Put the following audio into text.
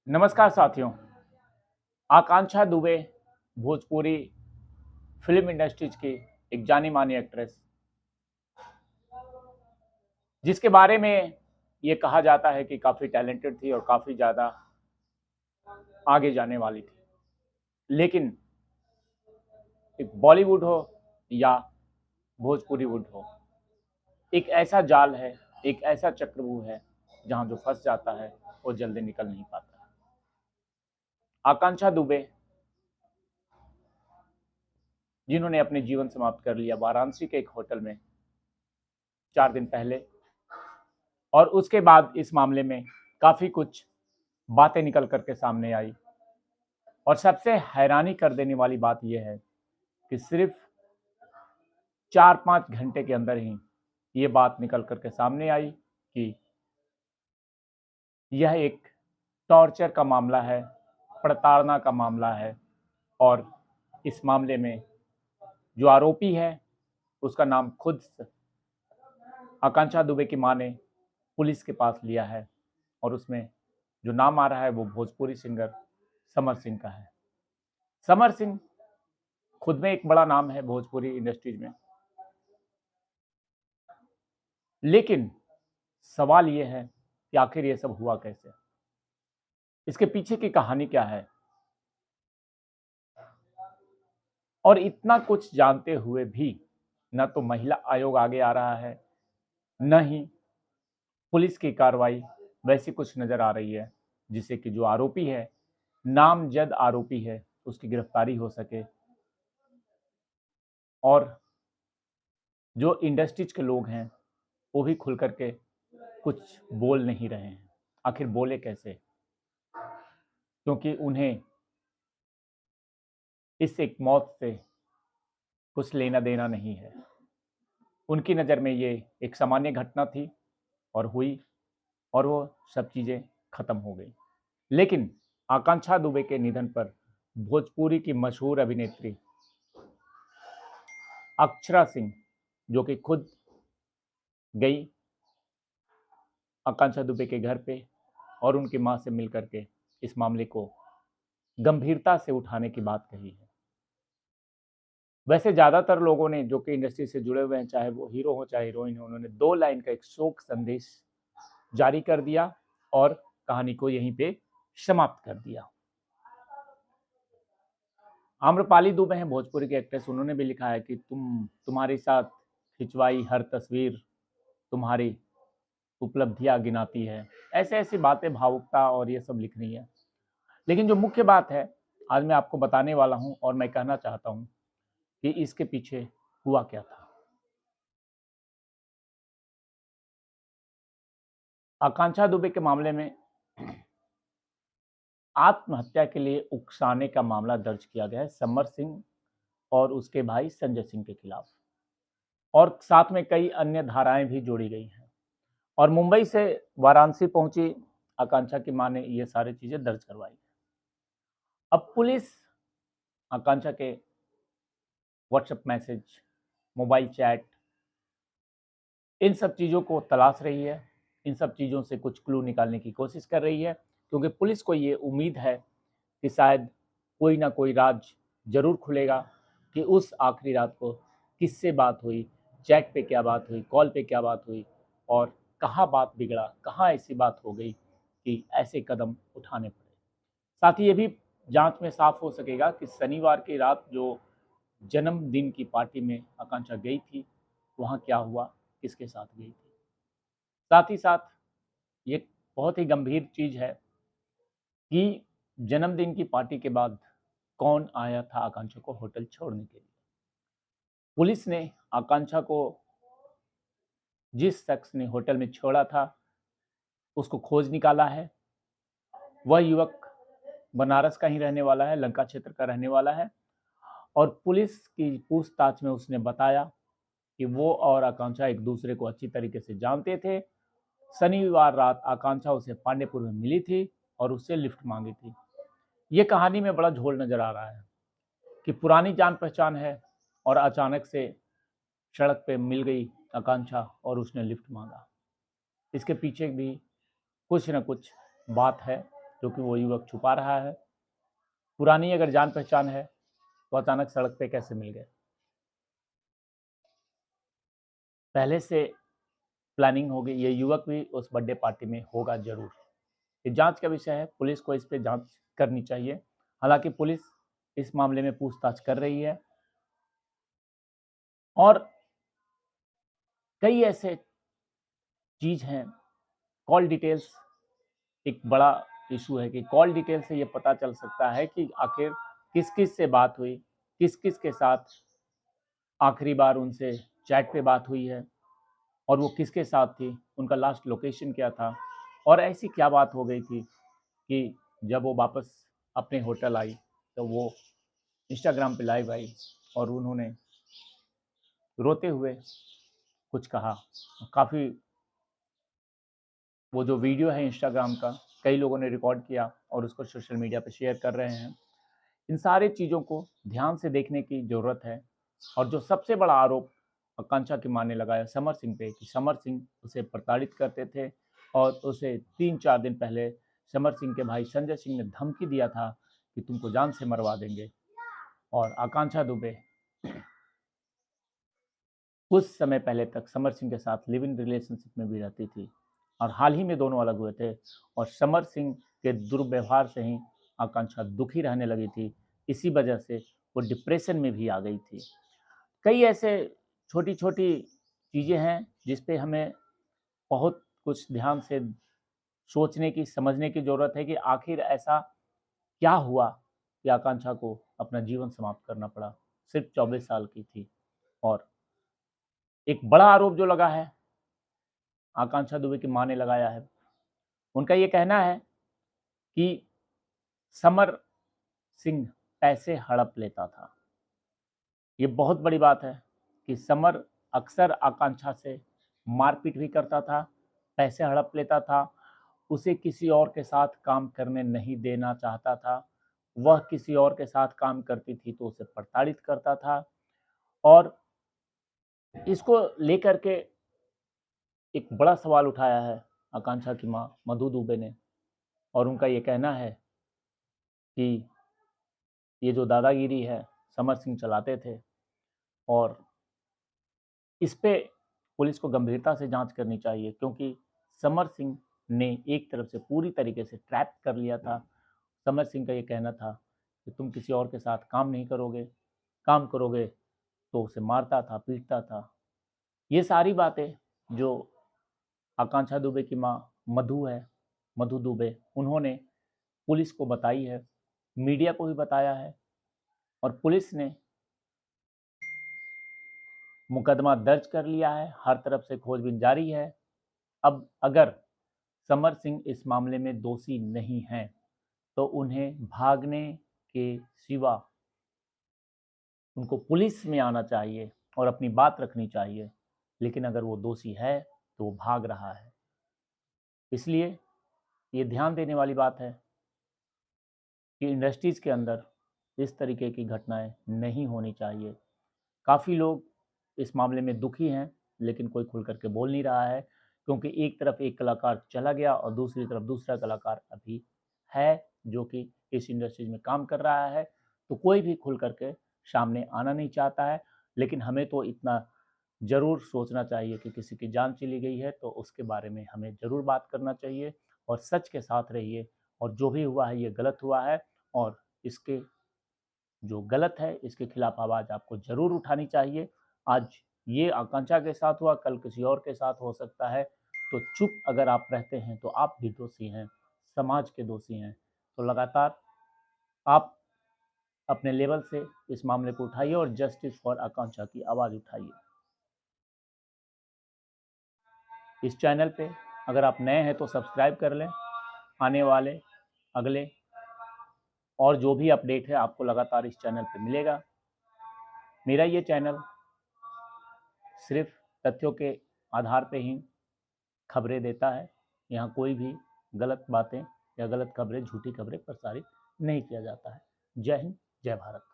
नमस्कार साथियों। आकांक्षा Dubey Bhojpuri film industries की एक जानी मानी एक्ट्रेस, जिसके बारे में ये कहा जाता है कि काफ़ी टैलेंटेड थी और काफ़ी ज़्यादा आगे जाने वाली थी। लेकिन एक बॉलीवुड हो या भोजपुरी वुड हो, एक ऐसा जाल है, एक ऐसा चक्रव्यूह है जहाँ जो फंस जाता है वो जल्दी निकल नहीं पाता। आकांक्षा दुबे, जिन्होंने अपने जीवन समाप्त कर लिया वाराणसी के एक होटल में 4 दिन पहले, और उसके बाद इस मामले में काफ़ी कुछ बातें निकल करके सामने आई। और सबसे हैरानी कर देने वाली बात यह है कि सिर्फ 4-5 घंटे के अंदर ही ये बात निकल करके सामने आई कि यह एक टॉर्चर का मामला है, प्रताड़ना का मामला है। और इस मामले में जो आरोपी है उसका नाम खुद आकांक्षा दुबे की मां ने पुलिस के पास लिया है, और उसमें जो नाम आ रहा है वो भोजपुरी सिंगर समर सिंह का है। समर सिंह खुद में एक बड़ा नाम है भोजपुरी इंडस्ट्रीज में, लेकिन सवाल ये है कि आखिर ये सब हुआ कैसे, इसके पीछे की कहानी क्या है। और इतना कुछ जानते हुए भी न तो महिला आयोग आगे आ रहा है, न ही पुलिस की कार्रवाई वैसी कुछ नजर आ रही है जिससे कि जो आरोपी है, नामजद आरोपी है, उसकी गिरफ्तारी हो सके। और जो इंडस्ट्रीज के लोग हैं वो भी खुल करके कुछ बोल नहीं रहे हैं। आखिर बोले कैसे, क्योंकि उन्हें इस एक मौत से कुछ लेना देना नहीं है। उनकी नज़र में ये एक सामान्य घटना थी और हुई, और वो सब चीज़ें खत्म हो गई। लेकिन आकांक्षा दुबे के निधन पर भोजपुरी की मशहूर अभिनेत्री अक्षरा सिंह, जो कि खुद गई आकांक्षा दुबे के घर पे और उनकी मां से मिल करके इस मामले को गंभीरता से उठाने की बात कही है। वैसे ज़्यादातर लोगों ने जो कि इंडस्ट्री से जुड़े हुए हैं, चाहे वो हीरो हो चाहे हीरोइन हो, उन्होंने 2 लाइन का एक शोक संदेश जारी कर दिया और कहानी को यहीं पे समाप्त कर दिया। आम्रपाली दुबे हैं भोजपुरी की एक्ट्रेस, उन्होंने भी लिखा है कि तुम्हारे साथ खिंचवाई हर तस्वीर तुम्हारी उपलब्धियां गिनाती है। ऐसे ऐसी बातें, भावुकता और ये सब लिख रही है। लेकिन जो मुख्य बात है आज मैं आपको बताने वाला हूं, और मैं कहना चाहता हूं कि इसके पीछे हुआ क्या था। आकांक्षा दुबे के मामले में आत्महत्या के लिए उकसाने का मामला दर्ज किया गया है समर सिंह और उसके भाई संजय सिंह के खिलाफ, और साथ में कई अन्य धाराएं भी जोड़ी गई हैं। और मुंबई से वाराणसी पहुंची आकांक्षा की मां ने ये सारी चीजें दर्ज करवाई। अब पुलिस आकांक्षा के व्हाट्सएप मैसेज, मोबाइल चैट, इन सब चीज़ों को तलाश रही है। इन सब चीज़ों से कुछ क्लू निकालने की कोशिश कर रही है, क्योंकि पुलिस को ये उम्मीद है कि शायद कोई ना कोई राज जरूर खुलेगा कि उस आखिरी रात को किससे बात हुई, चैट पे क्या बात हुई, कॉल पे क्या बात हुई, और कहाँ बात बिगड़ा, कहाँ ऐसी बात हो गई कि ऐसे कदम उठाने पड़े। साथ ही ये भी जांच में साफ हो सकेगा कि शनिवार की रात जो जन्मदिन की पार्टी में आकांक्षा गई थी, वहाँ क्या हुआ, किसके साथ गई थी। साथ ही साथ ये बहुत ही गंभीर चीज है कि जन्मदिन की पार्टी के बाद कौन आया था आकांक्षा को होटल छोड़ने के लिए। पुलिस ने आकांक्षा को जिस शख्स ने होटल में छोड़ा था उसको खोज निकाला है। वह युवक बनारस का ही रहने वाला है, लंका क्षेत्र का रहने वाला है, और पुलिस की पूछताछ में उसने बताया कि वो और आकांक्षा एक दूसरे को अच्छी तरीके से जानते थे। शनिवार रात आकांक्षा उसे पांडेपुर में मिली थी और उससे लिफ्ट मांगी थी। ये कहानी में बड़ा झोल नजर आ रहा है कि पुरानी जान पहचान है और अचानक से सड़क पे मिल गई आकांक्षा और उसने लिफ्ट मांगा। इसके पीछे भी कुछ न कुछ बात है, जो कि वो युवक छुपा रहा है। पुरानी अगर जान पहचान है तो अचानक सड़क पे कैसे मिल गए? पहले से प्लानिंग होगी, ये युवक भी उस बर्थडे पार्टी में होगा जरूर। ये जांच का विषय है, पुलिस को इस पे जांच करनी चाहिए। हालांकि पुलिस इस मामले में पूछताछ कर रही है और कई ऐसे चीज हैं। कॉल डिटेल्स एक बड़ा इशू है कि कॉल डिटेल से ये पता चल सकता है कि आखिर किस किस से बात हुई, किस किस के साथ आखिरी बार उनसे चैट पे बात हुई है और वो किसके साथ थी, उनका लास्ट लोकेशन क्या था और ऐसी क्या बात हो गई थी कि जब वो वापस अपने होटल आई तो वो इंस्टाग्राम पे लाइव आई और उन्होंने रोते हुए कुछ कहा। काफ़ी वो जो वीडियो है इंस्टाग्राम का कई लोगों ने रिकॉर्ड किया और उसको सोशल मीडिया पे शेयर कर रहे हैं। इन सारी चीज़ों को ध्यान से देखने की ज़रूरत है। और जो सबसे बड़ा आरोप आकांक्षा की मां ने लगाया समर सिंह पे कि समर सिंह उसे प्रताड़ित करते थे और उसे 3-4 दिन पहले समर सिंह के भाई संजय सिंह ने धमकी दिया था कि तुमको जान से मरवा देंगे। और आकांक्षा दुबे कुछ समय पहले तक समर सिंह के साथ लिव इन रिलेशनशिप में भी रहती थी और हाल ही में दोनों अलग हुए थे और समर सिंह के दुर्व्यवहार से ही आकांक्षा दुखी रहने लगी थी। इसी वजह से वो डिप्रेशन में भी आ गई थी। कई ऐसे छोटी छोटी चीज़ें हैं जिस पे हमें बहुत कुछ ध्यान से सोचने की समझने की ज़रूरत है कि आखिर ऐसा क्या हुआ कि आकांक्षा को अपना जीवन समाप्त करना पड़ा। सिर्फ 24 साल की थी। और एक बड़ा आरोप जो लगा है आकांक्षा दुबे की मां ने लगाया है, उनका ये कहना है कि समर सिंह पैसे हड़प लेता था। ये बहुत बड़ी बात है कि समर अक्सर आकांक्षा से मारपीट भी करता था, पैसे हड़प लेता था, उसे किसी और के साथ काम करने नहीं देना चाहता था। वह किसी और के साथ काम करती थी तो उसे प्रताड़ित करता था। और इसको लेकर के एक बड़ा सवाल उठाया है आकांक्षा की मां मधु दुबे ने। और उनका ये कहना है कि ये जो दादागिरी है समर सिंह चलाते थे और इस पे पुलिस को गंभीरता से जांच करनी चाहिए, क्योंकि समर सिंह ने एक तरफ से पूरी तरीके से ट्रैप कर लिया था। समर सिंह का ये कहना था कि तुम किसी और के साथ काम नहीं करोगे, काम करोगे तो उसे मारता था, पीटता था। ये सारी बातें जो आकांक्षा दुबे की माँ मधु है, मधु दुबे, उन्होंने पुलिस को बताई है, मीडिया को भी बताया है और पुलिस ने मुकदमा दर्ज कर लिया है। हर तरफ से खोजबीन जारी है। अब अगर समर सिंह इस मामले में दोषी नहीं हैं तो उन्हें भागने के सिवा उनको पुलिस में आना चाहिए और अपनी बात रखनी चाहिए। लेकिन अगर वो दोषी है तो वो भाग रहा है। इसलिए ये ध्यान देने वाली बात है कि इंडस्ट्रीज़ के अंदर इस तरीके की घटनाएं नहीं होनी चाहिए। काफ़ी लोग इस मामले में दुखी हैं लेकिन कोई खुल करके बोल नहीं रहा है, क्योंकि एक तरफ एक कलाकार चला गया और दूसरी तरफ दूसरा कलाकार अभी है जो कि इस इंडस्ट्रीज में काम कर रहा है। तो कोई भी खुल करके सामने आना नहीं चाहता है। लेकिन हमें तो इतना ज़रूर सोचना चाहिए कि किसी की जान चली गई है तो उसके बारे में हमें ज़रूर बात करना चाहिए और सच के साथ रहिए। और जो भी हुआ है ये गलत हुआ है और इसके जो गलत है इसके खिलाफ आवाज़ आपको ज़रूर उठानी चाहिए। आज ये आकांक्षा के साथ हुआ, कल किसी और के साथ हो सकता है। तो चुप अगर आप रहते हैं तो आप भी दोषी हैं, समाज के दोषी हैं। तो लगातार आप अपने लेवल से इस मामले को उठाइए और जस्टिस फॉर आकांक्षा की आवाज़ उठाइए। इस चैनल पे अगर आप नए हैं तो सब्सक्राइब कर लें। आने वाले अगले और जो भी अपडेट है आपको लगातार इस चैनल पे मिलेगा। मेरा ये चैनल सिर्फ तथ्यों के आधार पे ही खबरें देता है। यहाँ कोई भी गलत बातें या गलत खबरें, झूठी खबरें प्रसारित नहीं किया जाता है। जय हिंद, जय भारत।